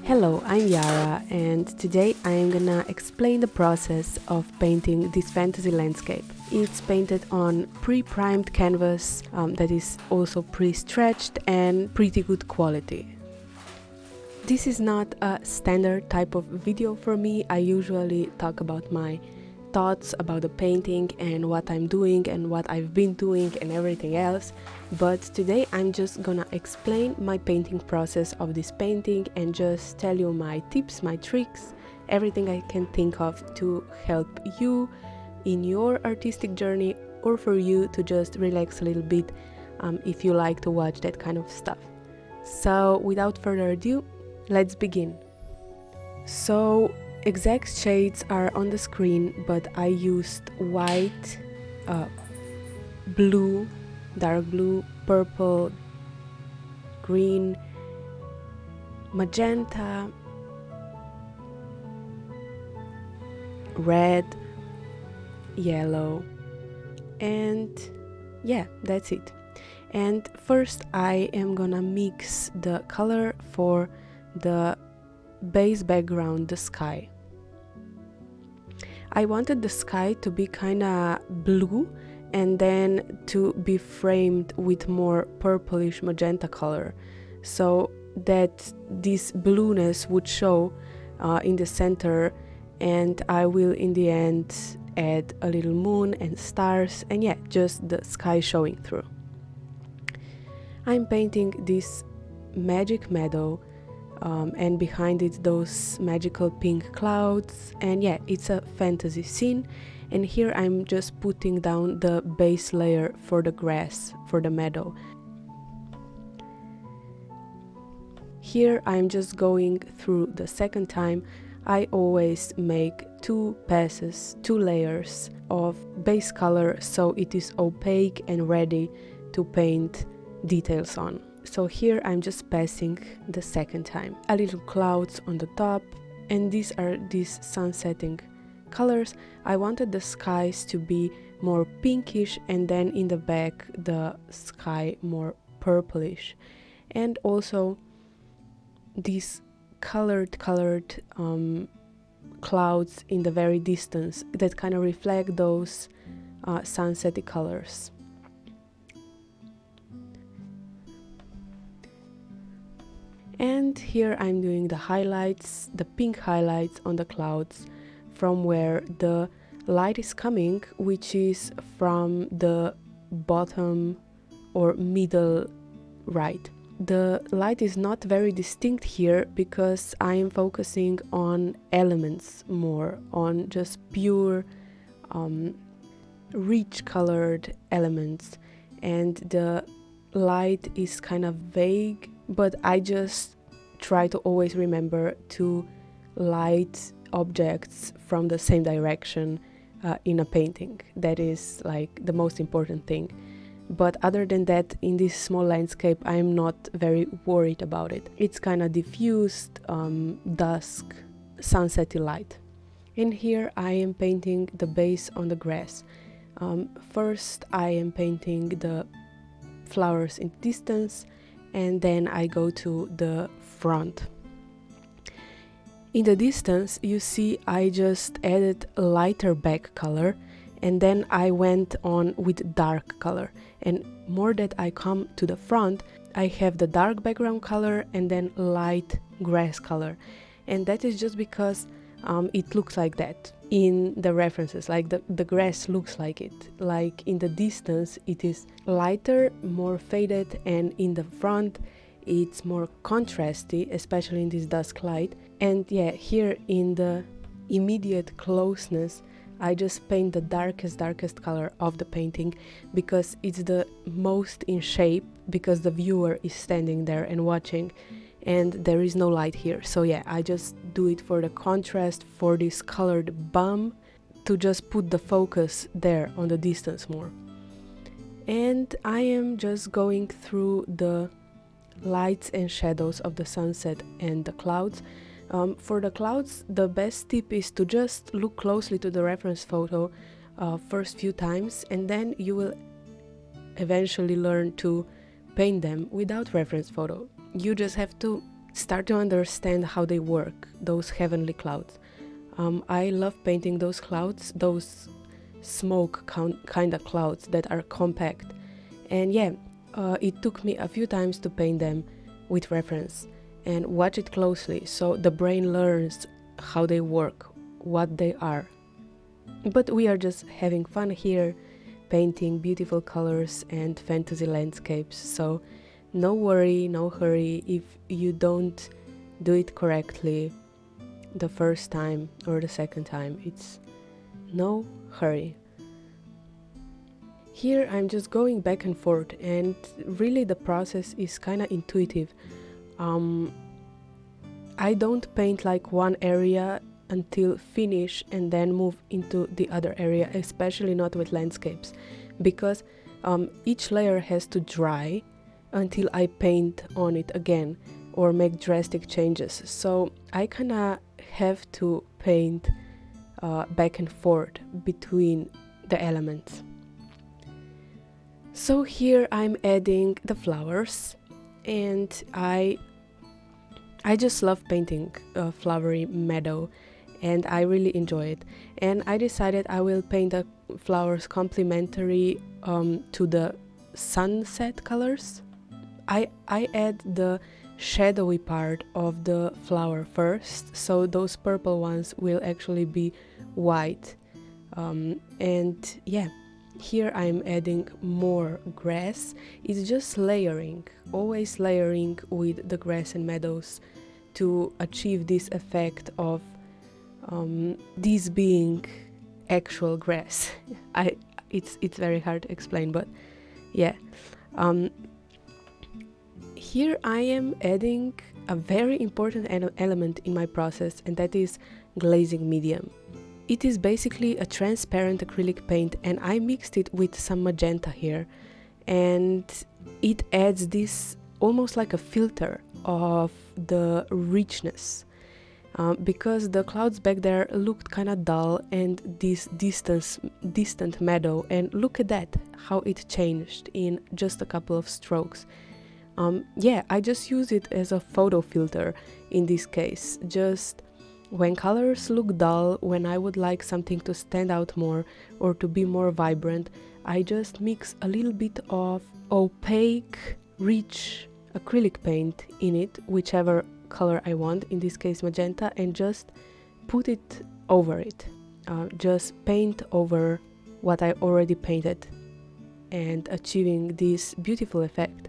Hello, I'm Yara, and today I'm gonna explain the process of painting this fantasy landscape. It's painted on pre-primed canvas that is also pre-stretched and pretty good quality. This is not a standard type of video for me. I usually talk about my thoughts about the painting and what I'm doing and what I've been doing and everything else, but today I'm just gonna explain my painting process of this painting and just tell you my tips, my tricks, everything I can think of to help you in your artistic journey, or for you to just relax a little bit if you like to watch that kind of stuff. So without further ado, let's begin. So exact shades are on the screen, but I used white, blue, dark blue, purple, green, magenta, red, yellow, and yeah, that's it. And first I am gonna mix the color for the base background, the sky. I wanted the sky to be kinda blue and then to be framed with more purplish magenta color, so that this blueness would show in the center, and I will in the end add a little moon and stars, and yeah, just the sky showing through. I'm painting this magic meadow, and behind it those magical pink clouds, and yeah, it's a fantasy scene. And here I'm just putting down the base layer for the grass, for the meadow. Here I'm just going through the second time. I always make two passes, two layers of base color, so it is opaque and ready to paint details on. So here I'm just passing the second time. A little clouds on the top, and these are these sunsetting colors. I wanted the skies to be more pinkish, and then in the back the sky more purplish. And also these colored clouds in the very distance that kind of reflect those sunsetty colors. And here I'm doing the highlights, the pink highlights on the clouds from where the light is coming, which is from the bottom or middle right. The light is not very distinct here because I'm focusing on elements more, on just pure rich colored elements, and the light is kind of vague, but I just try to always remember to light objects from the same direction in a painting. That is like the most important thing. But other than that, in this small landscape, I'm not very worried about it. It's kind of diffused, dusk, sunsetty light. And here I am painting the base on the grass. First I am painting the flowers in the distance, and then I go to the front. In the distance you see I just added a lighter back color, and then I went on with dark color, and more that I come to the front I have the dark background color and then light grass color, and that is just because it looks like that in the references, like the grass looks like it. Like in the distance it is lighter, more faded, and in the front it's more contrasty, especially in this dusk light. And yeah, here in the immediate closeness I just paint the darkest color of the painting because it's the most in shape, because the viewer is standing there and watching, and there is no light here. So yeah, I just do it for the contrast, for this colored bomb, to just put the focus there on the distance more. And I am just going through the lights and shadows of the sunset and the clouds. For the clouds, the best tip is to just look closely to the reference photo first few times, and then you will eventually learn to paint them without reference photo. You just have to start to understand how they work, those heavenly clouds. I love painting those clouds, those smoke kind of clouds that are compact. And yeah, it took me a few times to paint them with reference and watch it closely so the brain learns how they work, what they are. But we are just having fun here, painting beautiful colors and fantasy landscapes, so no worry, no hurry if you don't do it correctly the first time or the second time. It's no hurry. Here I'm just going back and forth, and really the process is kind of intuitive. I don't paint like one area until finish and then move into the other area, especially not with landscapes, because each layer has to dry until I paint on it again or make drastic changes. So I kind of have to paint back and forth between the elements. So here I'm adding the flowers, and I just love painting a flowery meadow, and I really enjoy it. And I decided I will paint the flowers complementary to the sunset colors. I add the shadowy part of the flower first, so those purple ones will actually be white. And yeah, here I'm adding more grass. It's just layering, always layering with the grass and meadows to achieve this effect of this being actual grass. It's very hard to explain, but yeah. Here I am adding a very important element in my process, and that is glazing medium. It is basically a transparent acrylic paint, and I mixed it with some magenta here, and it adds this almost like a filter of the richness, because the clouds back there looked kind of dull and this distant meadow, and look at that, how it changed in just a couple of strokes. Yeah, I just use it as a photo filter in this case. Just when colors look dull, when I would like something to stand out more or to be more vibrant, I just mix a little bit of opaque, rich acrylic paint in it, whichever color I want, in this case magenta, and just put it over it. Just paint over what I already painted and achieving this beautiful effect.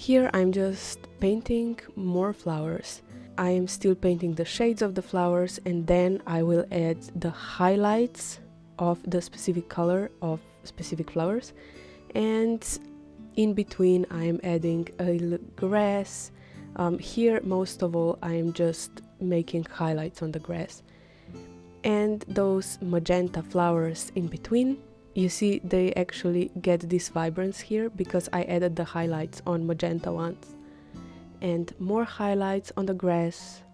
Here I'm just painting more flowers. I am still painting the shades of the flowers, and then I will add the highlights of the specific color of specific flowers, and in between I'm adding a little grass. Here most of all I'm just making highlights on the grass, and those magenta flowers in between. You see, they actually get this vibrance here because I added the highlights on magenta ones, and more highlights on the grass,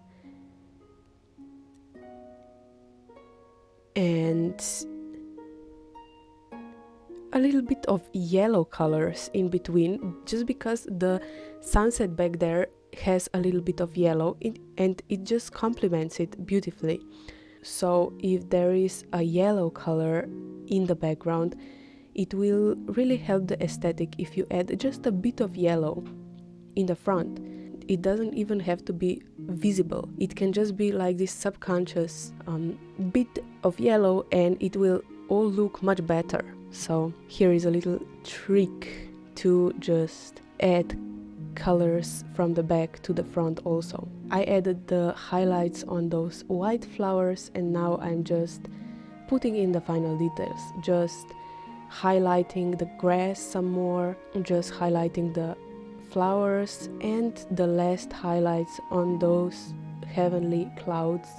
and a little bit of yellow colors in between, just because the sunset back there has a little bit of yellow and it just complements it beautifully. So if there is a yellow color in the background, it will really help the aesthetic if you add just a bit of yellow in the front. It doesn't even have to be visible. It can just be like this subconscious bit of yellow, and it will all look much better. So here is a little trick to just add colors from the back to the front also. I added the highlights on those white flowers, and now I'm just putting in the final details, just highlighting the grass some more, just highlighting the flowers, and the last highlights on those heavenly clouds,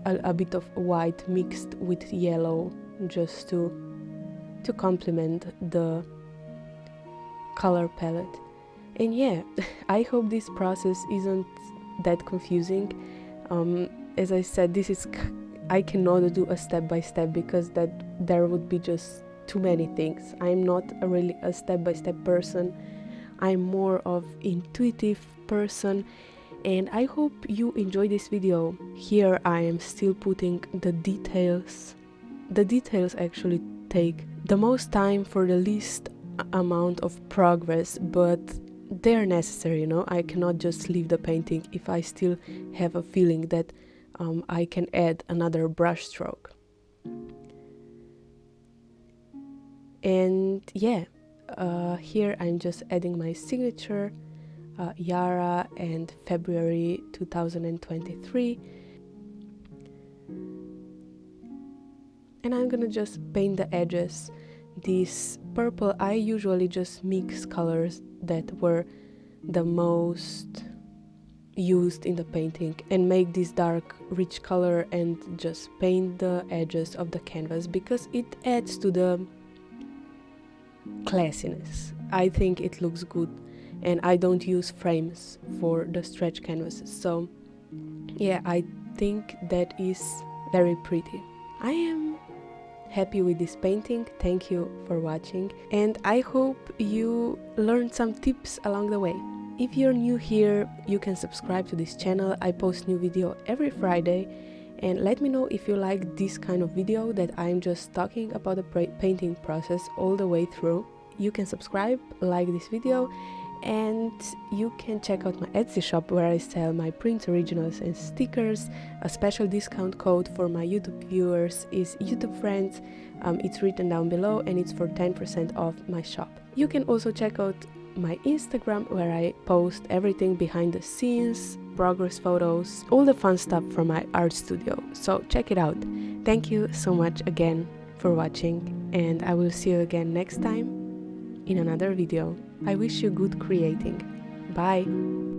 a bit of white mixed with yellow, just to complement the color palette. And yeah, I hope this process isn't that confusing. As I said, I cannot do a step-by-step because there would be just too many things. I'm not really a step-by-step person. I'm more of intuitive person, and I hope you enjoy this video. Here I am still putting the details. The details actually take the most time for the least amount of progress, but they're necessary, you know. I cannot just leave the painting if I still have a feeling that I can add another brush stroke. And yeah, here I'm just adding my signature, Yara, and February 2023. And I'm gonna just paint the edges. This purple, I usually just mix colors that were the most used in the painting and make this dark rich color and just paint the edges of the canvas because it adds to the classiness. I think it looks good, and I don't use frames for the stretch canvases, so yeah, I think that is very pretty. I am happy with this painting. Thank you for watching, and I hope you learned some tips along the way. If you're new here, you can subscribe to this channel. I post new video every Friday, and let me know if you like this kind of video that I'm just talking about the painting process all the way through. You can subscribe, like this video, and you can check out my Etsy shop where I sell my prints, originals and stickers. A special discount code for my YouTube viewers is YouTube Friends. It's written down below, and it's for 10% off my shop. You can also check out my Instagram where I post everything behind the scenes, progress photos, all the fun stuff from my art studio. So check it out. Thank you so much again for watching, and I will see you again next time in another video. I wish you good creating. Bye!